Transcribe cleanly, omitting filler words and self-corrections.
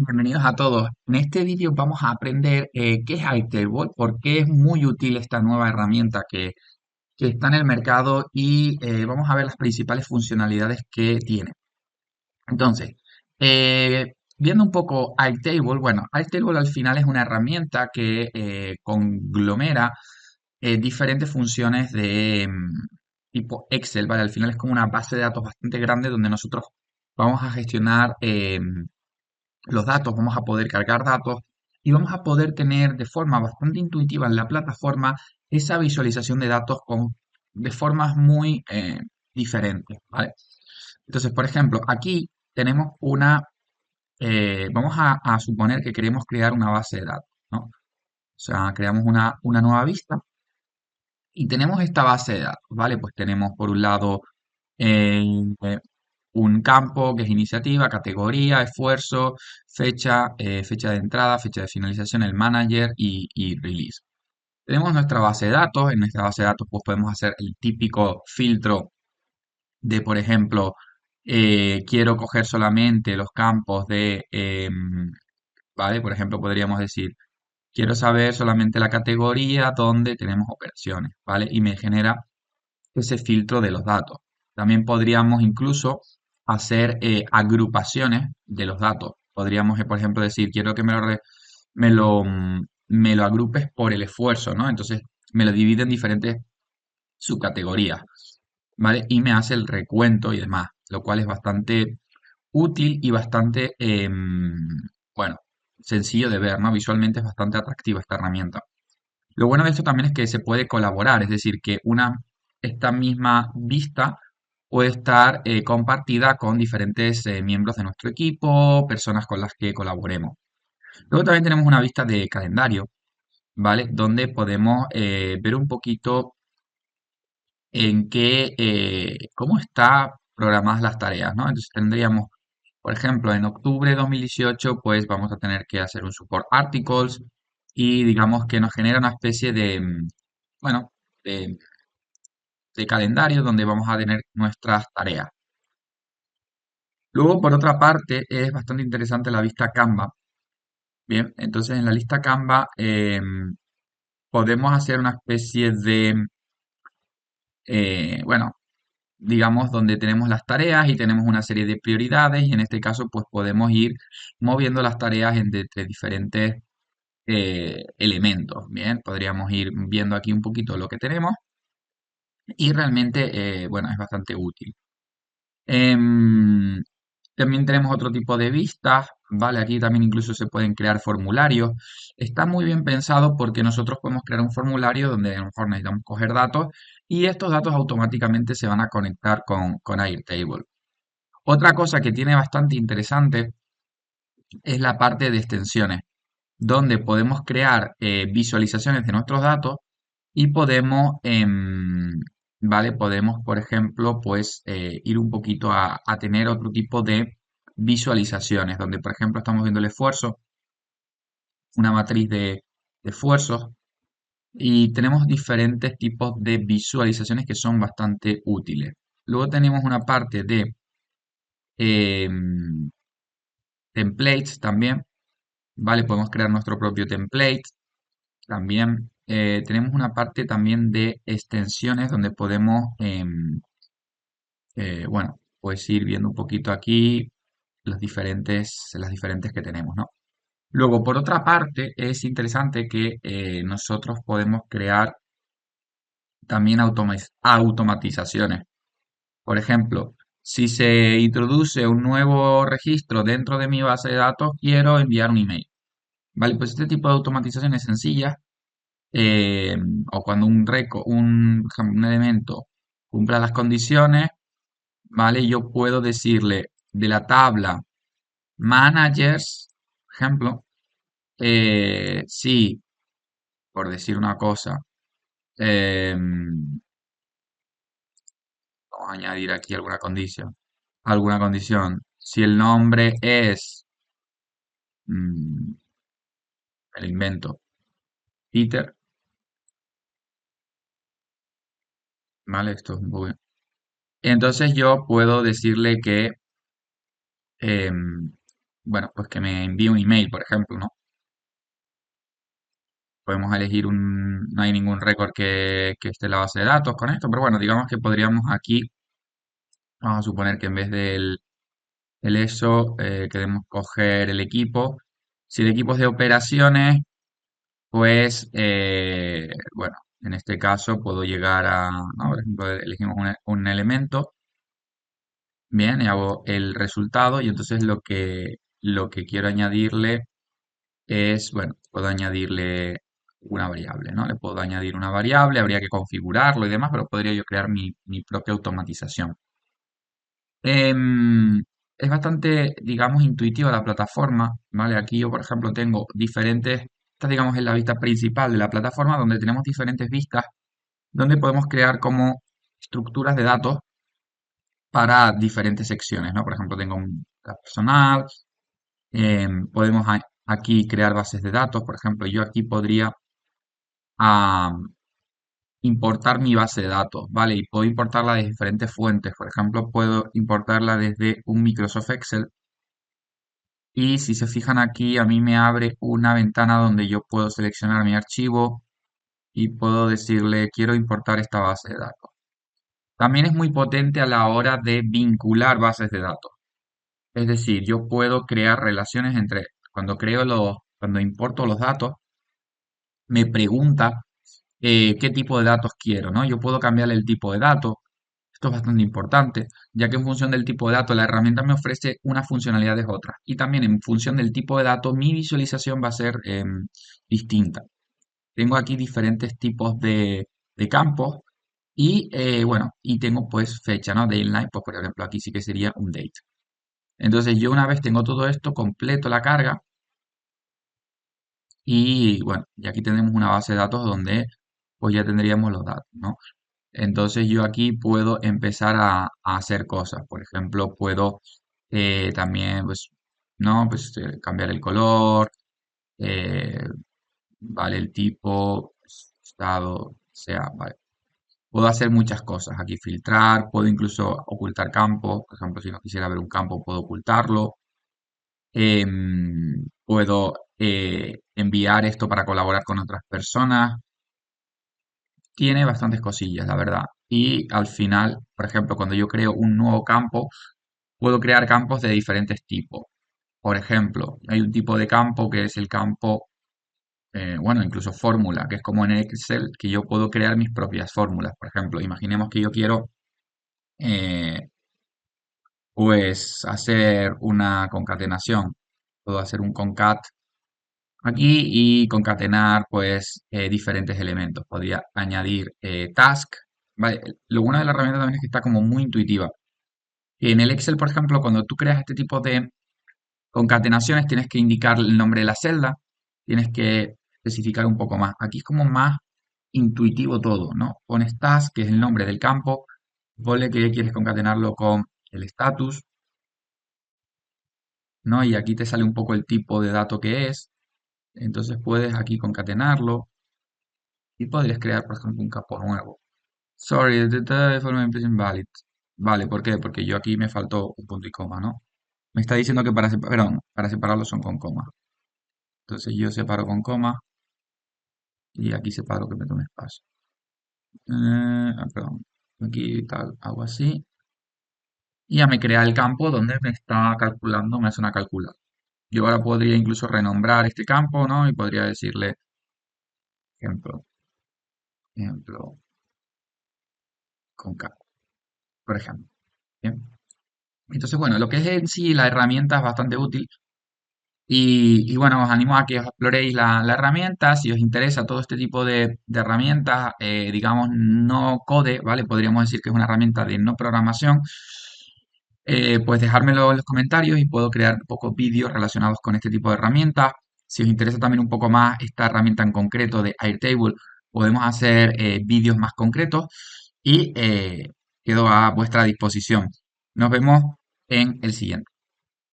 Bienvenidos a todos. En este vídeo vamos a aprender qué es Airtable, por qué es muy útil esta nueva herramienta que está en el mercado y vamos a ver las principales funcionalidades que tiene. Entonces, viendo un poco Airtable, bueno, Airtable al final es una herramienta que conglomera diferentes funciones de tipo Excel, ¿vale? Al final es como una base de datos bastante grande donde nosotros vamos a gestionar los datos, vamos a poder cargar datos y vamos a poder tener de forma bastante intuitiva en la plataforma esa visualización de datos de formas muy diferentes, ¿vale? Entonces, por ejemplo, aquí tenemos vamos a suponer que queremos crear una base de datos, ¿no? O sea, creamos una nueva vista y tenemos esta base de datos, ¿vale? Pues tenemos por un lado eh, un campo que es iniciativa, categoría, esfuerzo, fecha, fecha de entrada, fecha de finalización, el manager y release. Tenemos nuestra base de datos. En nuestra base de datos pues podemos hacer el típico filtro de, por ejemplo, quiero coger solamente los campos ¿vale? Por ejemplo, podríamos decir, quiero saber solamente la categoría donde tenemos operaciones, ¿vale? Y me genera ese filtro de los datos. También podríamos incluso hacer agrupaciones de los datos. Podríamos, por ejemplo, decir, quiero que me lo agrupes por el esfuerzo, ¿no? Entonces me lo divide en diferentes subcategorías, ¿vale? Y me hace el recuento y demás, lo cual es bastante útil y bastante, bueno, sencillo de ver, ¿no? Visualmente es bastante atractiva esta herramienta. Lo bueno de esto también es que se puede colaborar, es decir, que esta misma vista puede estar compartida con diferentes miembros de nuestro equipo, personas con las que colaboremos. Luego también tenemos una vista de calendario, ¿vale? Donde podemos ver un poquito cómo está programadas las tareas, ¿no? Entonces tendríamos, por ejemplo, en octubre de 2018, pues vamos a tener que hacer un support articles y digamos que nos genera una especie bueno, de, de calendario donde vamos a tener nuestras tareas. Luego, por otra parte, es bastante interesante la vista Canva. Bien, entonces en la lista Canva podemos hacer una especie bueno, digamos, donde tenemos las tareas y tenemos una serie de prioridades y en este caso pues podemos ir moviendo las tareas entre diferentes elementos. Bien, podríamos ir viendo aquí un poquito lo que tenemos y realmente, bueno, es bastante útil. Em, También tenemos otro tipo de vistas, ¿vale? Aquí también incluso se pueden crear formularios. Está muy bien pensado porque nosotros podemos crear un formulario donde a lo mejor necesitamos coger datos y estos datos automáticamente se van a conectar con Airtable. Otra cosa que tiene bastante interesante es la parte de extensiones, donde podemos crear visualizaciones de nuestros datos y ¿vale? Podemos, por ejemplo, pues ir un poquito a tener otro tipo de visualizaciones, donde, por ejemplo, estamos viendo el esfuerzo, una matriz de esfuerzos, y tenemos diferentes tipos de visualizaciones que son bastante útiles. Luego tenemos una parte de em, templates también, ¿vale? Podemos crear nuestro propio template. También tenemos una parte también de extensiones donde podemos, bueno, pues ir viendo un poquito aquí las diferentes que tenemos, ¿no? Luego, por otra parte, es interesante que nosotros podemos crear también automatizaciones. Por ejemplo, si se introduce un nuevo registro dentro de mi base de datos, quiero enviar un email. Vale, pues este tipo de automatizaciones sencillas eh, o cuando por ejemplo, un elemento cumpla las condiciones, ¿vale? Yo puedo decirle de la tabla managers, por ejemplo, si, por decir una cosa, vamos a añadir aquí alguna condición. Alguna condición. Si el nombre es, mm, el invento, Peter, ¿vale? Esto es un poco. Entonces yo puedo decirle que bueno, pues que me envíe un email, por ejemplo, ¿no? Podemos elegir no hay ningún récord que esté en la base de datos con esto, pero bueno, digamos que podríamos aquí, vamos a suponer que en vez del el eso, queremos coger el equipo. Si el equipo es de operaciones, pues, bueno, en este caso puedo llegar ¿no? Por ejemplo, elegimos un elemento, bien, y hago el resultado, y entonces lo que quiero añadirle es, bueno, puedo añadirle una variable, ¿no? Le puedo añadir una variable, habría que configurarlo y demás, pero podría yo crear mi propia automatización. Em, es bastante, digamos, intuitiva la plataforma, ¿vale? Aquí yo, por ejemplo, tengo diferentes, esta, digamos, es la vista principal de la plataforma, donde tenemos diferentes vistas, donde podemos crear como estructuras de datos para diferentes secciones, ¿no? Por ejemplo, tengo un dato personal, podemos aquí crear bases de datos, por ejemplo, yo aquí podría ah, importar mi base de datos, ¿vale? Y puedo importarla de diferentes fuentes, por ejemplo, puedo importarla desde un Microsoft Excel. Y si se fijan aquí, a mí me abre una ventana donde yo puedo seleccionar mi archivo y puedo decirle, quiero importar esta base de datos. También es muy potente a la hora de vincular bases de datos. Es decir, yo puedo crear relaciones cuando importo los datos, me pregunta qué tipo de datos quiero, ¿no? Yo puedo cambiarle el tipo de datos. Esto es bastante importante, ya que en función del tipo de datos la herramienta me ofrece unas funcionalidades otras. Y también en función del tipo de datos mi visualización va a ser distinta. Tengo aquí diferentes tipos de campos y bueno, y tengo pues fecha, ¿no? Dateline, pues por ejemplo aquí sí que sería un date. Entonces yo una vez tengo todo esto completo la carga y bueno, y aquí tenemos una base de datos donde pues ya tendríamos los datos, ¿no? Entonces yo aquí puedo empezar a hacer cosas. Por ejemplo, puedo también, pues, ¿no? Pues cambiar el color, eh, vale, el tipo, pues, estado, sea, vale. Puedo hacer muchas cosas. Aquí filtrar, puedo incluso ocultar campos. Por ejemplo, si no quisiera ver un campo, puedo ocultarlo. Puedo enviar esto para colaborar con otras personas. Tiene bastantes cosillas, la verdad. Y al final, por ejemplo, cuando yo creo un nuevo campo, puedo crear campos de diferentes tipos. Por ejemplo, hay un tipo de campo que es el campo, bueno, incluso fórmula, que es como en Excel, que yo puedo crear mis propias fórmulas. Por ejemplo, imaginemos que yo quiero, eh, pues, hacer una concatenación. Puedo hacer un concat aquí y concatenar pues diferentes elementos. Podría añadir task. Vale, lo bueno de la herramienta también es que está como muy intuitiva. En el Excel, por ejemplo, cuando tú creas este tipo de concatenaciones, tienes que indicar el nombre de la celda, tienes que especificar un poco más. Aquí es como más intuitivo todo, ¿no? Pones task, que es el nombre del campo, ponle que quieres concatenarlo con el status, ¿no? Y aquí te sale un poco el tipo de dato que es. Entonces puedes aquí concatenarlo y podrías crear, por ejemplo, un campo nuevo. Sorry, the following is invalid. Vale, ¿por qué? Porque yo aquí me faltó un punto y coma, ¿no? Me está diciendo que perdón, para separarlo son con coma. Entonces yo separo con coma y aquí separo que meto un espacio. Perdón. Aquí tal, hago así. Y ya me crea el campo donde me está calculando, me hace una calcula. Yo ahora podría incluso renombrar este campo, ¿no? Y podría decirle, ejemplo, ejemplo, con K, por ejemplo. ¿Bien? Entonces, bueno, lo que es en sí la herramienta es bastante útil. Y bueno, os animo a que os exploréis la herramienta. Si os interesa todo este tipo de herramientas, digamos, no code, ¿vale? Podríamos decir que es una herramienta de no programación. Pues dejármelo en los comentarios y puedo crear pocos vídeos relacionados con este tipo de herramientas. Si os interesa también un poco más esta herramienta en concreto de Airtable, podemos hacer vídeos más concretos y quedo a vuestra disposición. Nos vemos en el siguiente.